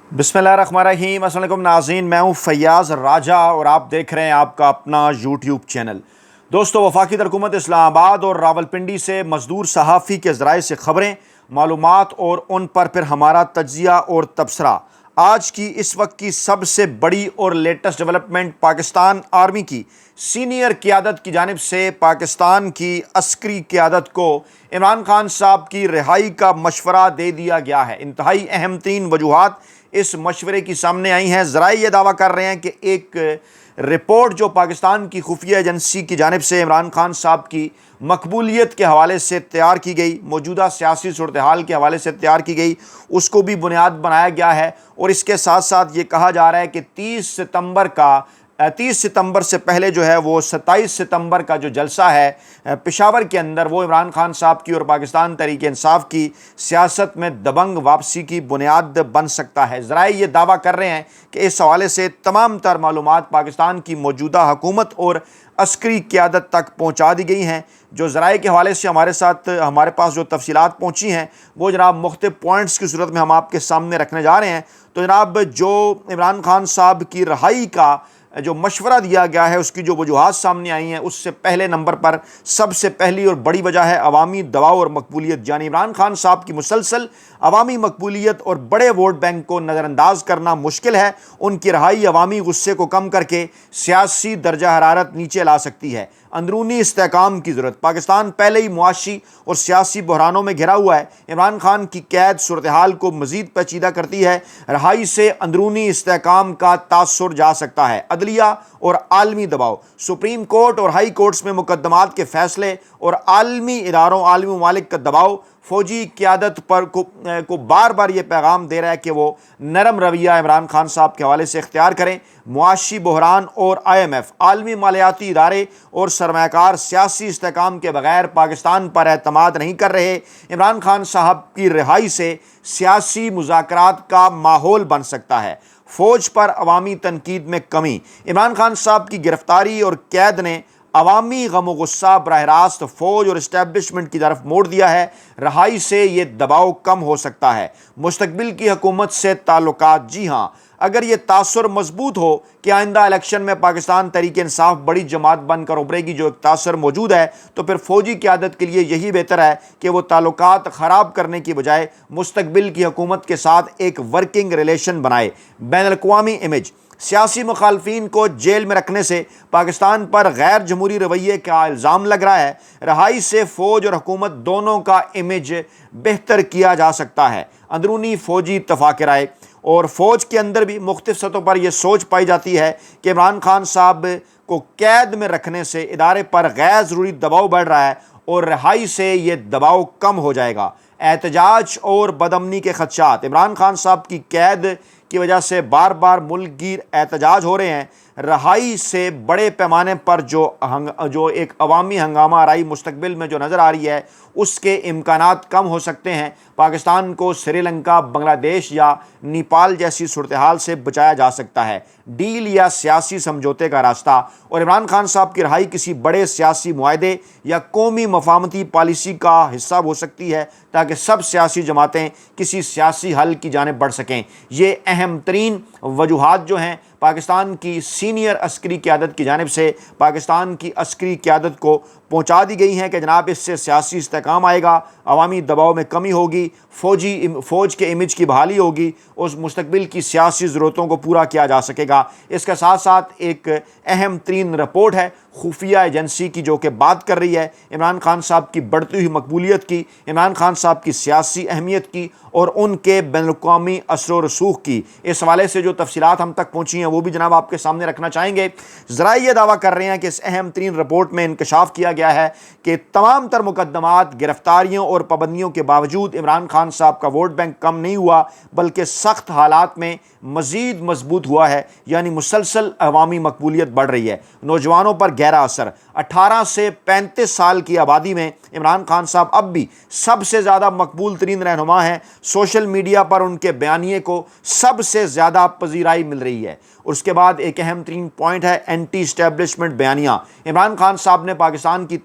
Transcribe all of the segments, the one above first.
बिस्मिल्लाहिर्रहमानिर्रहीम। अस्सलाम वालेकुम नाज़रीन, मैं हूँ फैयाज़ राजा और आप देख रहे हैं आपका अपना यूट्यूब चैनल। दोस्तों, वफाकी हुकूमत इस्लामाबाद और रावलपिंडी से मज़दूर सहाफ़ी के ज़राए से ख़बरें, मालूमात और उन पर फिर हमारा तज्ज़िया और तबसरा। आज की इस वक्त की सबसे बड़ी और लेटेस्ट डेवलपमेंट पाकिस्तान आर्मी की सीनियर क़यादत की जानिब से पाकिस्तान की अस्करी क़यादत को इमरान खान साहब की रिहाई का मशवरा दे दिया गया है। इंतहाई अहम तीन वजूहात इस मशवरे की सामने आई हैं। ज़राए ये दावा कर रहे हैं कि एक रिपोर्ट जो पाकिस्तान की खुफिया एजेंसी की जानिब से इमरान खान साहब की मकबूलियत के हवाले से तैयार की गई, मौजूदा सियासी सूरत हाल के हवाले से तैयार की गई, उसको भी बुनियाद बनाया गया है। और इसके साथ साथ ये कहा जा रहा है कि 30 सितंबर से पहले जो है वो 27 सितंबर का जो जलसा है पेशावर के अंदर, वो इमरान खान साहब की और पाकिस्तान तहरीक-ए-इंसाफ की सियासत में दबंग वापसी की बुनियाद बन सकता है। ज़राए ये दावा कर रहे हैं कि इस हवाले से तमाम तर मालूमात पाकिस्तान की मौजूदा हुकूमत और अस्करी क़यादत तक पहुँचा दी गई हैं। जो ज़राए के हवाले से हमारे पास जो तफसीलात पहुँची हैं वो जनाब मुख्तलिफ़ पॉइंट्स की सूरत में हम आपके सामने रखने जा रहे हैं। तो जनाब, जो इमरान खान साहब की रिहाई का जो मशवरा दिया गया है, उसकी जो वजूहात सामने आई हैं, उससे पहले नंबर पर सबसे पहली और बड़ी वजह है अवामी दबाव और मकबूलियत। यानी इमरान खान साहब की मुसलसल अवामी मकबूलियत और बड़े वोट बैंक को नज़रअंदाज करना मुश्किल है। उनकी रिहाई अवामी गुस्से को कम करके सियासी दर्जा हरारत नीचे ला सकती है। अंदरूनी इस्तेहकाम की ज़रूरत। पाकिस्तान पहले ही मुआशी और सियासी बहरानों में घिरा हुआ है। इमरान खान की कैद सूरत हाल को मज़ीद पेचीदा करती है। रिहाई से अंदरूनी इस्तेहकाम का तासुर जा सकता है। अदलिया और आलमी दबाव। सुप्रीम कोर्ट और हाई कोर्ट्स में मुकदमात के फैसले और आलमी इदारों, आलमी ममालिक का दबाव फ़ौजी क़यादत पर को बार बार ये पैगाम दे रहा है कि वो नरम रवैया इमरान खान साहब के हवाले से इख्तियार करें। मुआशी बहरान और IMF, आलमी मालियाती इदारे और सरमायाकार सियासी इस्तेहकाम के बगैर पाकिस्तान पर एतमाद नहीं कर रहे। इमरान खान साहब की रिहाई से सियासी मुज़ाकरात का माहौल बन सकता है। फ़ौज पर अवामी तनकीद में कमी। इमरान खान साहब की गिरफ्तारी और कैद ने अवामी गम गुस्सा बराह रास्त फ़ौज और इस्टेब्लिशमेंट की तरफ मोड़ दिया है। रिहाई से ये दबाव कम हो सकता है। मुस्तकबिल की हुकूमत से ताल्लुकात। जी हाँ, अगर ये तासुर मजबूत हो कि आइंदा इलेक्शन में पाकिस्तान तहरीक-ए-इंसाफ बड़ी जमात बनकर उभरेगी, जो एक तासुर मौजूद है, तो फिर फ़ौजी क़यादत के लिए यही बेहतर है कि वो ताल्लुकात ख़राब करने की बजाय मुस्तकबिल की हुकूमत के साथ एक वर्किंग रिलेशन बनाए। बैनुल-अक़वामी इमेज। सियासी मुखालफिन को जेल में रखने से पाकिस्तान पर गैर जमहूरी रवैये का इल्ज़ाम लग रहा है। रिहाई से फ़ौज और हुकूमत दोनों का इमेज बेहतर किया जा सकता है। अंदरूनी फ़ौजी इत्तफ़ाक़ राय। और फ़ौज के अंदर भी मुख्तलिफ़ सतहों पर यह सोच पाई जाती है कि इमरान खान साहब को कैद में रखने से इदारे पर गैर ज़रूरी दबाव बढ़ रहा है और रिहाई से ये दबाव कम हो जाएगा। एहतजाज और बदअमनी के खदशात। इमरान खान साहब की कैद की वजह से बार बार मुल्क गिर एहतजाज हो रहे हैं। रिहाई से बड़े पैमाने पर जो एक अवामी हंगामा आराई मुस्तकबिल में जो नज़र आ रही है, उसके इम्कानात कम हो सकते हैं। पाकिस्तान को श्रीलंका, बांग्लादेश या नेपाल जैसी सूरत हाल से बचाया जा सकता है। डील या सियासी समझौते का रास्ता। और इमरान खान साहब की रिहाई किसी बड़े सियासी मुआहदे या कौमी मफाहमती पॉलिसी का हिस्सा हो सकती है, ताकि सब सियासी जमातें किसी सियासी हल की जानिब बढ़ सकें। ये अहम तरीन वजूहात जो हैं पाकिस्तान की सीनियर अस्करी क़यादत की जानिब से पाकिस्तान की अस्करी क़यादत को पहुँचा दी गई हैं कि जनाब, इससे सियासी इस्तेहकाम आएगा, अवामी दबाव में कमी होगी, फ़ौज के इमेज की बहाली होगी, उस मुस्तकबिल की सियासी ज़रूरतों को पूरा किया जा सकेगा। इसके साथ साथ एक अहम तरीन रिपोर्ट है खुफिया एजेंसी की, जो कि बात कर रही है इमरान खान साहब की बढ़ती हुई मकबूलियत की, इमरान खान साहब की सियासी अहमियत की और उनके बैनुल-अक़वामी असर व रसूख की। इस हवाले से जो तफसीलात हम तक पहुँची हैं वो भी जनाब आपके सामने रखना चाहेंगे। ज़राए ये दावा कर रहे हैं कि इस अहम तरीन रिपोर्ट में इंकशाफ किया गया है कि तमाम तर मुकदमात, गिरफ्तारियों और पाबंदियों के बावजूद इमरान खान साहब का वोट बैंक कम नहीं हुआ, बल्कि सख्त हालात में मज़ीद मजबूत हुआ है। यानी मुसलसल अवामी मकबूलियत बढ़ रही है। नौजवानों पर गहरा असर। 18 से 35 साल की आबादी में इमरान खान साहब अब भी सबसे ज़्यादा मकबूल तरीन रहनुमा हैं। सोशल मीडिया पर उनके बयानिए को सबसे ज़्यादा पजीराई मिल रही है। उसके बाद एक अहम तरीन पॉइंट है एंटी इस्टेब्लिशमेंट बयानिया। इमरान खान साहब ने पाकिस्तान की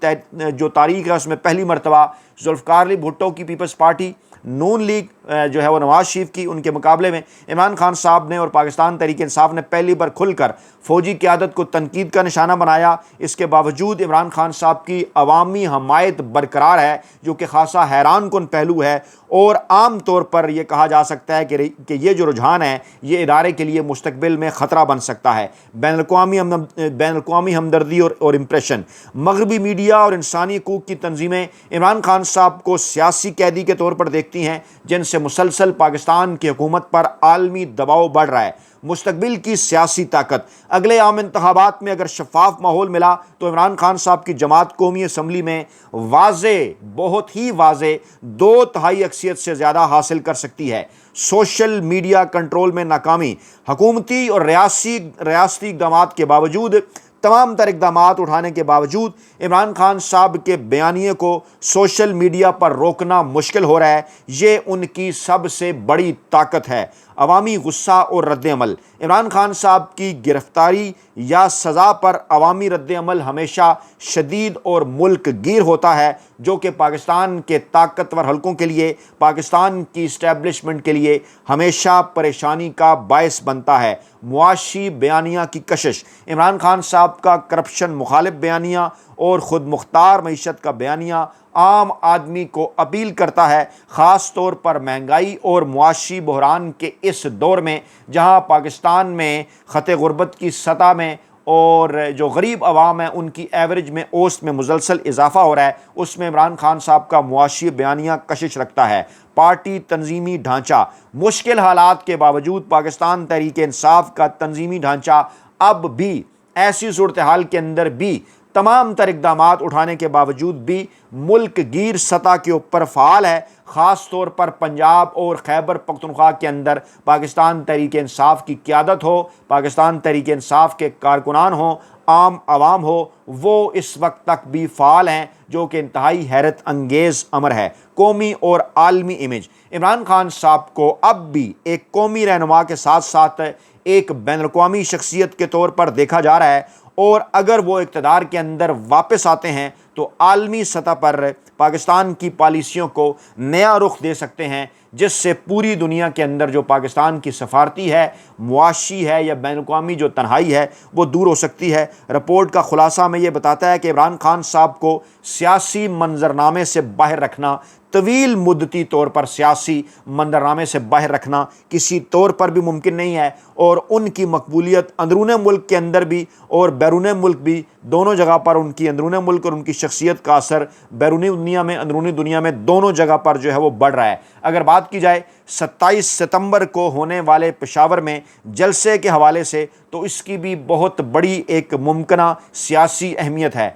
जो तारीख है उसमें पहली मरतबा जुल्फ़िकार अली भुट्टो की पीपल्स पार्टी, نون لیگ جو ہے وہ نواز شریف کی، ان کے مقابلے میں عمران خان صاحب نے اور پاکستان تحریک انصاف نے پہلی بار کھل کر فوجی قیادت کو تنقید کا نشانہ بنایا۔ اس کے باوجود عمران خان صاحب کی عوامی حمایت برقرار ہے، جو کہ خاصا حیران کن پہلو ہے، اور عام طور پر یہ کہا جا سکتا ہے کہ یہ جو رجحان ہے یہ ادارے کے لیے مستقبل میں خطرہ بن سکتا ہے۔ بین الاقوامی ہمدردی اور امپریشن۔ مغربی میڈیا اور انسانی حقوق کی تنظیمیں عمران خان صاحب کو سیاسی قیدی کے طور پر دیکھتی ہیں، جن سے مسلسل پاکستان کی حکومت پر عالمی دباؤ بڑھ رہا ہے۔ مستقبل کی سیاسی طاقت۔ اگلے عام انتخابات میں اگر شفاف ماحول ملا تو عمران خان صاحب کی جماعت قومی اسمبلی میں واضح، بہت ہی واضح 2/3 اکثریت سے زیادہ حاصل کر سکتی ہے۔ سوشل میڈیا کنٹرول میں ناکامی۔ حکومتی اور ریاستی اقدامات کے باوجود، تمام تر اقدامات اٹھانے کے باوجود عمران خان صاحب کے بیانیے کو سوشل میڈیا پر روکنا مشکل ہو رہا ہے۔ یہ ان کی سب سے بڑی طاقت ہے۔ عوامی غصہ اور رد عمل۔ عمران خان صاحب کی گرفتاری یا سزا پر عوامی رد عمل ہمیشہ شدید اور ملک گیر ہوتا ہے، جو کہ پاکستان کے طاقتور حلقوں کے لیے، پاکستان کی اسٹیبلشمنٹ کے لیے ہمیشہ پریشانی کا باعث بنتا ہے۔ معاشی بیانیہ کی کشش۔ عمران خان صاحب کا کرپشن مخالف بیانیہ اور خود مختار معیشت کا بیانیہ عام آدمی کو اپیل کرتا ہے، خاص طور پر مہنگائی اور معاشی بحران کے اس دور میں، جہاں پاکستان میں خط غربت کی سطح میں اور جو غریب عوام ہیں ان کی ایوریج میں، اوسط میں مسلسل اضافہ ہو رہا ہے۔ اس میں عمران خان صاحب کا معاشی بیانیہ کشش رکھتا ہے۔ پارٹی تنظیمی ڈھانچہ۔ مشکل حالات کے باوجود پاکستان تحریک انصاف کا تنظیمی ڈھانچہ اب بھی، ایسی صورتحال کے اندر بھی، تمام تر اقدامات اٹھانے کے باوجود بھی ملک گیر سطح کے اوپر فعال ہے، خاص طور پر پنجاب اور خیبر پختونخوا کے اندر پاکستان تحریک انصاف کی قیادت ہو، پاکستان تحریک انصاف کے کارکنان ہوں، عام عوام ہو، وہ اس وقت تک بھی فعال ہیں، جو کہ انتہائی حیرت انگیز امر ہے۔ قومی اور عالمی امیج۔ عمران خان صاحب کو اب بھی ایک قومی رہنما کے ساتھ ساتھ ایک بین الاقوامی شخصیت کے طور پر دیکھا جا رہا ہے، اور اگر وہ اقتدار کے اندر واپس آتے ہیں تو عالمی سطح پر پاکستان کی پالیسیوں کو نیا رخ دے سکتے ہیں، جس سے پوری دنیا کے اندر جو پاکستان کی سفارتی ہے، معاشی ہے یا بین الاقوامی جو تنہائی ہے، وہ دور ہو سکتی ہے۔ رپورٹ کا خلاصہ میں یہ بتاتا ہے کہ عمران خان صاحب کو سیاسی منظرنامے سے باہر رکھنا، طویل مدتی طور پر سیاسی منظرنامے سے باہر رکھنا کسی طور پر بھی ممکن نہیں ہے، اور ان کی مقبولیت اندرون ملک کے اندر بھی اور بیرون ملک بھی، دونوں جگہ پر ان کی اندرون ملک اور ان کی شخصیت کا اثر بیرونی دنیا میں، اندرونی دنیا میں، دونوں جگہ پر جو ہے وہ بڑھ رہا ہے۔ اگر بات کی جائے 27 ستمبر کو ہونے والے پشاور میں جلسے کے حوالے سے، تو اس کی بھی بہت بڑی ایک ممکنہ سیاسی اہمیت ہے۔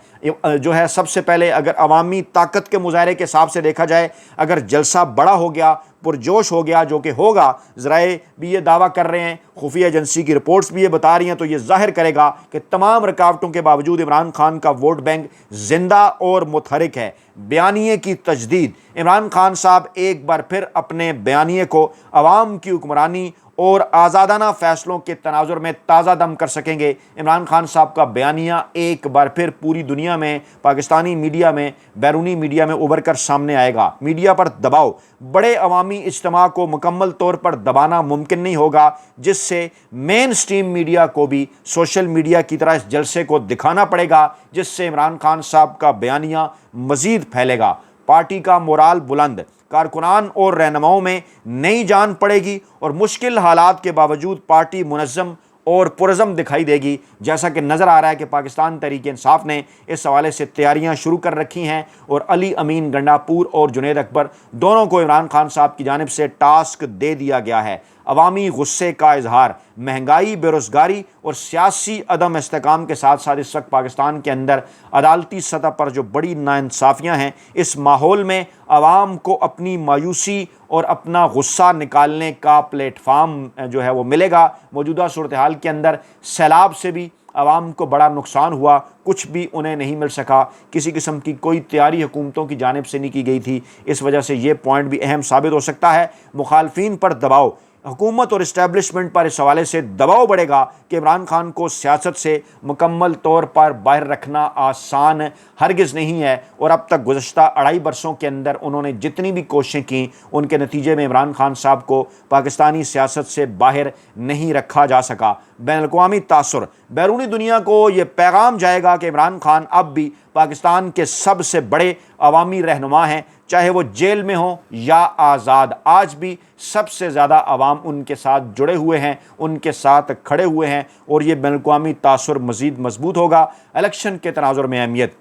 جو ہے سب سے پہلے اگر عوامی طاقت کے مظاہرے کے حساب سے دیکھا جائے، اگر جلسہ بڑا ہو گیا، پرجوش ہو گیا، جو کہ ہوگا، ذرائع بھی یہ دعویٰ کر رہے ہیں، خفیہ ایجنسی کی رپورٹس بھی یہ بتا رہی ہیں، تو یہ ظاہر کرے گا کہ تمام رکاوٹوں کے باوجود عمران خان کا ووٹ بینک زندہ اور متحرک ہے۔ بیانیے کی تجدید۔ عمران خان صاحب ایک بار پھر اپنے بیانیے کو عوام کی حکمرانی اور آزادانہ فیصلوں کے تناظر میں تازہ دم کر سکیں گے۔ عمران خان صاحب کا بیانیہ ایک بار پھر پوری دنیا میں، پاکستانی میڈیا میں، بیرونی میڈیا میں ابھر کر سامنے آئے گا۔ میڈیا پر دباؤ۔ بڑے عوامی اجتماع کو مکمل طور پر دبانا ممکن نہیں ہوگا، جس سے مین سٹریم میڈیا کو بھی سوشل میڈیا کی طرح اس جلسے کو دکھانا پڑے گا، جس سے عمران خان صاحب کا بیانیہ مزید پھیلے گا۔ پارٹی کا مورال بلند۔ کارکنان اور رہنماؤں میں نئی جان پڑے گی، اور مشکل حالات کے باوجود پارٹی منظم اور پرعزم دکھائی دے گی، جیسا کہ نظر آ رہا ہے کہ پاکستان تحریک انصاف نے اس حوالے سے تیاریاں شروع کر رکھی ہیں، اور علی امین گنڈاپور اور جنید اکبر دونوں کو عمران خان صاحب کی جانب سے ٹاسک دے دیا گیا ہے۔ عوامی غصے کا اظہار۔ مہنگائی، بے روزگاری اور سیاسی عدم استحکام کے ساتھ ساتھ اس وقت پاکستان کے اندر عدالتی سطح پر جو بڑی ناانصافیاں ہیں، اس ماحول میں عوام کو اپنی مایوسی اور اپنا غصہ نکالنے کا پلیٹ فارم جو ہے وہ ملے گا۔ موجودہ صورتحال کے اندر سیلاب سے بھی عوام کو بڑا نقصان ہوا، کچھ بھی انہیں نہیں مل سکا، کسی قسم کی کوئی تیاری حکومتوں کی جانب سے نہیں کی گئی تھی۔ اس وجہ سے یہ پوائنٹ بھی اہم ثابت ہو سکتا ہے۔ مخالفین پر دباؤ۔ हुकूमत और इस्टेब्लिशमेंट पर इस हवाले से दबाव बढ़ेगा कि इमरान खान को सियासत से मुकम्मल तौर पर बाहर रखना आसान हरगिज़ नहीं है। और अब तक गुज़श्ता 2.5 बरसों के अंदर उन्होंने जितनी भी कोशिशें की, उनके नतीजे में इमरान खान साहब को पाकिस्तानी सियासत से बाहर नहीं रखा जा सका। बैनुल-अक़वामी तासुर, बैरूनी दुनिया को ये पैगाम जाएगा कि इमरान खान अब भी पाकिस्तान के सबसे बड़े अवामी रहनुमा हैं, चाहे वो जेल में हो या आज़ाद। आज भी सबसे ज़्यादा अवाम उनके साथ जुड़े हुए हैं, उनके साथ खड़े हुए हैं, और ये बैनुल-अक़वामी तासुर मज़ीद मजबूत होगा। इलेक्शन के तनाज़ुर में अहमियत,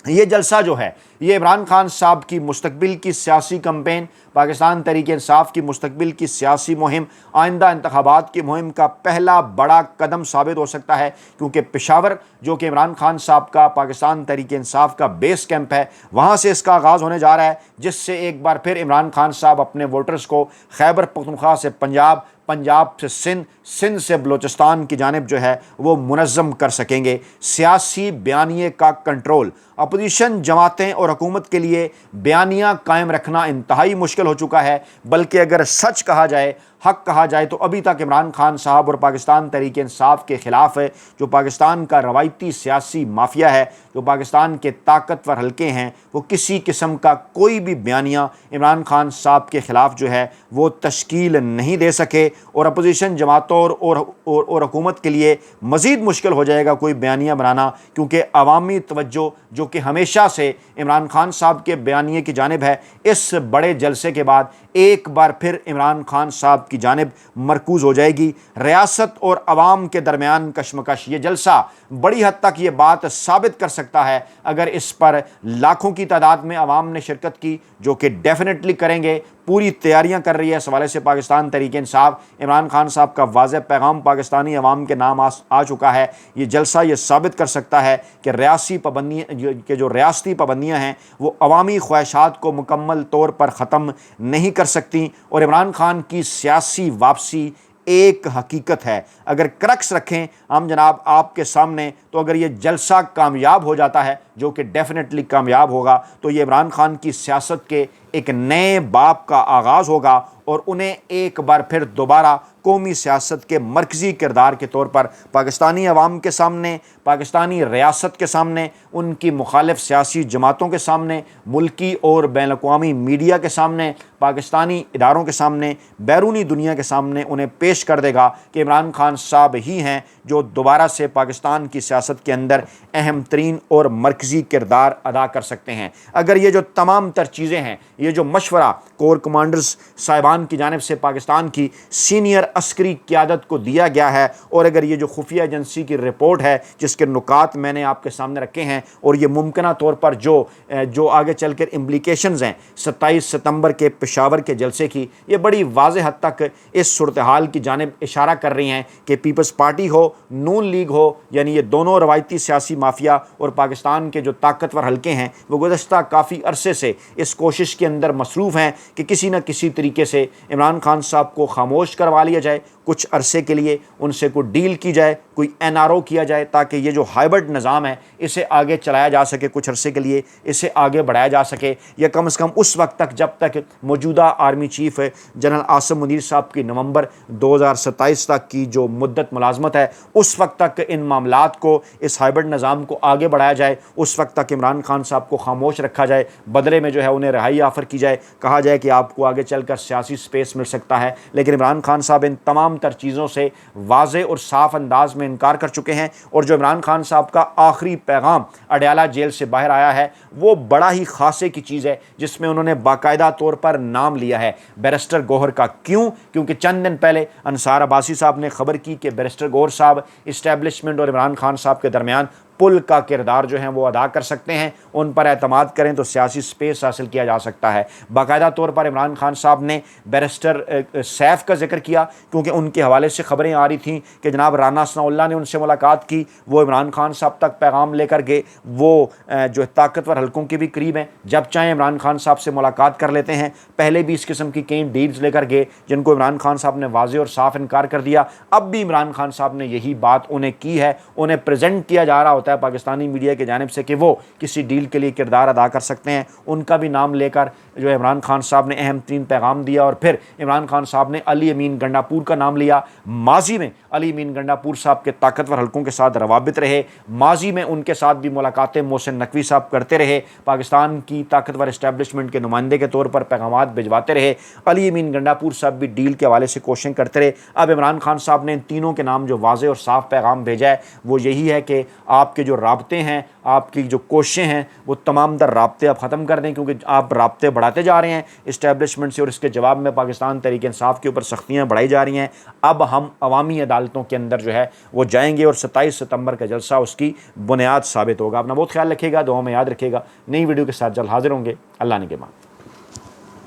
ये जलसा जो है ये इमरान खान साहब की मुस्तकबिल की सियासी कैंपेन, पाकिस्तान तहरीक इंसाफ की मुस्तकबिल की सियासी मुहिम, आइंदा इंतखाबात की मुहिम का पहला बड़ा कदम साबित हो सकता है, क्योंकि पेशावर जो कि इमरान खान साहब का पाकिस्तान तहरीक इंसाफ का बेस कैंप है, वहाँ से इसका आगाज़ होने जा रहा है, जिससे एक बार फिर इमरान खान साहब अपने वोटर्स को खैबर पख्तूनख्वा से पंजाब, पंजाब से सिंध, सिंध से बलूचिस्तान की जानिब जो है वो मुनज़्ज़म कर सकेंगे। सियासी बयानिए का कंट्रोल, अपोजिशन जमातें और हुकूमत के लिए बयानिया कायम रखना इंतहाई मुश्किल हो चुका है। बल्कि अगर सच कहा जाए, हक कहा जाए, तो अभी तक इमरान खान साहब और पाकिस्तान तहरीक इंसाफ के ख़िलाफ़ है, जो पाकिस्तान का रवायती सियासी माफिया है, जो पाकिस्तान के ताकतवर हलके हैं, वो किसी किस्म का कोई भी बयानिया इमरान खान साहब के ख़िलाफ़ जो है वो तश्कील नहीं दे सके। और अपोजिशन जमातों और हुकूमत के लिए मज़ीद मुश्किल हो जाएगा कोई बयानिया बनाना, क्योंकि अवामी तवज्जो जो कि हमेशा से इमरान खान साहब के बयानिए की जानिब है, इस बड़े जलसे के बाद एक बार फिर इमरान खान साहब की जानिब मरकूज़ हो जाएगी। रियासत और अवाम के दरमियान कशमकश, ये जलसा बड़ी हद तक ये बात साबित कर सकता है, अगर इस पर लाखों की तादाद में अवाम ने शिरकत की, जो कि डेफिनेटली करेंगे, पूरी तैयारियां कर रही है। इस हवाले से पाकिस्तान तहरीक इंसाफ, इमरान खान साहब का वाज़ेह पैगाम पाकिस्तानी अवाम के नाम आ चुका है। ये जलसा ये साबित कर सकता है कि जो रियासती पाबंदियाँ हैं वो अवामी ख्वाहिशात को मुकम्मल तौर पर ख़त्म नहीं कर सकती, और इमरान खान की सियासी वापसी एक हकीकत है। अगर क्रक्स रखें हम जनाब आपके सामने, तो अगर ये जलसा कामयाब हो जाता है, जो कि डेफिनेटली कामयाब होगा, तो ये इमरान खान की सियासत के एक नए बाब का आगाज़ होगा, और उन्हें एक बार फिर दोबारा कौमी सियासत के मरकज़ी किरदार के तौर पर पाकिस्तानी अवाम के सामने, पाकिस्तानी रियासत के सामने, उनकी मुखालिफ सियासी जमातों के सामने, मुल्की और बैनुल-अक़वामी मीडिया के सामने, पाकिस्तानी इदारों के सामने, बैरूनी दुनिया के सामने उन्हें पेश कर देगा कि इमरान खान साहब ही हैं जो दोबारा से पाकिस्तान की सियासत के अंदर अहम तरीन और मरकज़ी किरदार अदा कर सकते हैं। अगर ये जो तमाम तर चीज़ें हैं, ये जो मशवरा कोर कमांडर्स साहिबान की जानिब से पाकिस्तान की सीनियर अस्करी क़यादत को दिया गया है, और अगर ये जो खुफिया एजेंसी की रिपोर्ट है जिसके नुकात मैंने आपके सामने रखे हैं, और ये मुमकिन तौर पर जो आगे चल कर इम्प्लिकेशंस हैं 27 सितंबर के पेशावर के जलसे की, ये बड़ी वाज़ेह हद तक इस सूरत हाल की जानिब इशारा कर रही हैं कि पीपल्स पार्टी हो, नून लीग हो, यानी ये दोनों रवायती सियासी माफिया और पाकिस्तान के जो ताकतवर हलके हैं, वो गुज़श्ता काफ़ी अरसे से इस कोशिश के अंदर मसरूफ़ हैं कि किसी न किसी तरीके से इमरान खान साहब को खामोश करवा लिया जाए, कुछ अरसे के लिए उनसे कोई डील की जाए, कोई NRO किया जाए, ताकि ये जो हाइब्रिड निज़ाम है इसे आगे चलाया जा सके, कुछ अरसे के लिए इसे आगे बढ़ाया जा सके, या कम से कम उस वक्त तक जब तक मौजूदा army chief general Asim Munir साहब की नवंबर 2027 तक की जो मुद्दत मुलाजमत है, उस वक्त तक इन मामलात को, इस हाइब्रिड निज़ाम को आगे बढ़ाया जाए, उस वक्त तक इमरान खान साहब को खामोश रखा जाए, बदले में जो है उन्हें रिहाई ऑफ़र की जाए, कहा जाए कि आपको आगे चलकर सियासी स्पेस मिल सकता है। लेकिन इमरान खान साहब इन तमाम तर चीज़ों से वाज़े और साफ अंदाज में इनकार कर चुके हैं, और जो इमरान खान साहब का आखिरी पैगाम अडयाला जेल से बाहर आया है, वो बड़ा ही खासे की चीज़ है, जिसमें उन्होंने बाकायदा तौर पर नाम लिया है बैरिस्टर गौहर का। क्यों? क्योंकि चंद दिन पहले अंसार अब्बासी साहब ने खबर की कि बैरिस्टर गौहर साहब इस्टेब्लिशमेंट और इमरान खान साहब के दरमियान पुल का किरदार जो है वो अदा कर सकते हैं, उन पर एतमाद करें तो सियासी स्पेस हासिल किया जा सकता है। बाकायदा तौर पर इमरान खान साहब ने बैरिस्टर सैफ का जिक्र किया, क्योंकि उनके हवाले से खबरें आ रही थीं कि जनाब राना सनाउल्लाह ने उनसे मुलाकात की, वो इमरान खान साहब तक पैगाम लेकर गए, वो जो ताकतवर हलकों के भी करीब हैं, जब चाहें इमरान खान साहब से मुलाकात कर लेते हैं। पहले भी इस किस्म की कई डील्स लेकर गए जिनको इमरान खान साहब ने वाज़ेह और साफ इनकार कर दिया। अब भी इमरान खान साहब ने यही बात उन्हें की है, उन्हें प्रेजेंट किया जा रहा ہوتا ہے پاکستانی میڈیا کی جانب سے کہ وہ کسی ڈیل کے لیے کردار ادا کر سکتے ہیں، ان کا بھی نام لے کر جو عمران خان صاحب نے اہم ترین پیغام دیا، اور پھر عمران خان صاحب نے علی امین گنڈاپور کا نام لیا۔ ماضی میں علی امین گنڈاپور صاحب کے طاقتور حلقوں کے ساتھ روابط رہے، ماضی میں ان کے ساتھ بھی ملاقاتیں محسن نقوی صاحب کرتے رہے، پاکستان کی طاقتور اسٹیبلشمنٹ کے نمائندے کے طور پر پیغامات بھجواتے رہے۔ علی امین گنڈاپور صاحب بھی ڈیل کے حوالے سے کوششیں کرتے رہے۔ اب عمران خان صاحب نے ان تینوں کے نام جو واضح اور صاف پیغام بھیجا ہے وہ یہی ہے کہ آپ کے جو رابطے ہیں، آپ کی جو کوششیں ہیں، وہ تمام در رابطے آپ ختم کر دیں، کیونکہ آپ رابطے بڑھاتے جا رہے ہیں اسٹیبلشمنٹ سے، اور اس کے جواب میں پاکستان تحریک انصاف کے اوپر سختیاں بڑھائی جا رہی ہیں۔ اب ہم عوامی عدالتوں کے اندر جو ہے وہ جائیں گے، اور 27 ستمبر کا جلسہ اس کی بنیاد ثابت ہوگا۔ اپنا بہت خیال رکھیے گا، دعاؤں میں یاد رکھیے گا۔ نئی ویڈیو کے ساتھ جلد حاضر ہوں گے۔ اللہ نگہبان۔